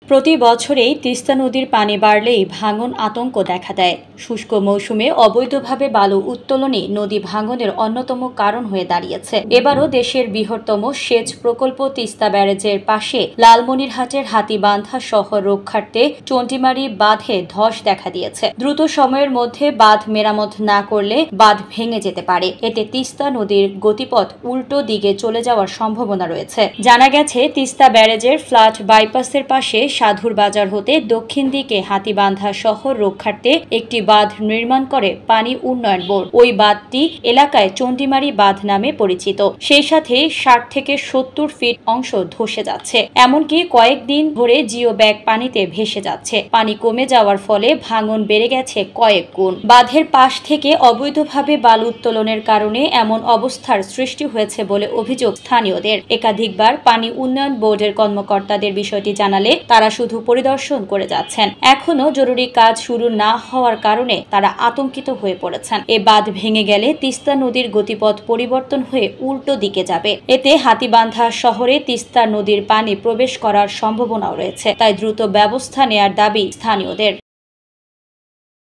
প্রতি বছরেই তিস্তা নদীর পানি বাড়লেই ভাঙন আতঙ্ক দেখা দেয়। শুষ্ক মৌসুমে অবৈধভাবে বালু উত্তোলনই নদী ভাঙনের অন্যতম কারণ হয়ে দাঁড়িয়েছে। এবারও দেশের বৃহত্তম সেচ প্রকল্প তিস্তা ব্যারেজের পাশে লালমনিরহাটের হাতীবান্ধা শহর রক্ষার্থে চন্টিমারি বাঁধে ধস দেখা দিয়েছে। দ্রুত সময়ের মধ্যে বাঁধ মেরামত না করলে বাঁধ ভেঙে যেতে পারে। এতে তিস্তা নদীর গতিপথ উল্টো দিকে চলে যাওয়ার সম্ভাবনা রয়েছে। জানা গেছে, তিস্তা ব্যারেজের ফ্ল্যাট বাইপাসের পাশে সাধুর বাজার হতে দক্ষিণ দিকে হাতীবান্ধা শহর রক্ষার্থে একটি বাঁধ নির্মাণ করে পানি উন্নয়ন বোর্ড। ওই বাঁধটি এলাকায় চন্ডিমারি বাঁধ নামে পরিচিত। সেই সাথে ৬০ থেকে ৭০ ফিট অংশ ধসে যাচ্ছে। এমনকি কয়েকদিন ধরে জিও ব্যাগ পানিতে ভেসে যাচ্ছে। পানি কমে যাওয়ার ফলে ভাঙন বেড়ে গেছে কয়েক গুণ। বাঁধের পাশ থেকে অবৈধভাবে বালু উত্তোলনের কারণে এমন অবস্থার সৃষ্টি হয়েছে বলে অভিযোগ স্থানীয়দের। একাধিকবার পানি উন্নয়ন বোর্ডের কর্মকর্তাদের বিষয়টি জানালে তারা শুধু পরিদর্শন করে যাচ্ছেন। এখনো জরুরি কাজ শুরু না হওয়ার কারণে তারা আতঙ্কিত হয়ে পড়েছেন। এ বাঁধ ভেঙে গেলে তিস্তা নদীর গতিপথ পরিবর্তন হয়ে উল্টো দিকে যাবে। এতে হাতীবান্ধা শহরে তিস্তা নদীর পানি প্রবেশ করার সম্ভাবনাও রয়েছে। তাই দ্রুত ব্যবস্থা নেয়ার দাবি স্থানীয়দের।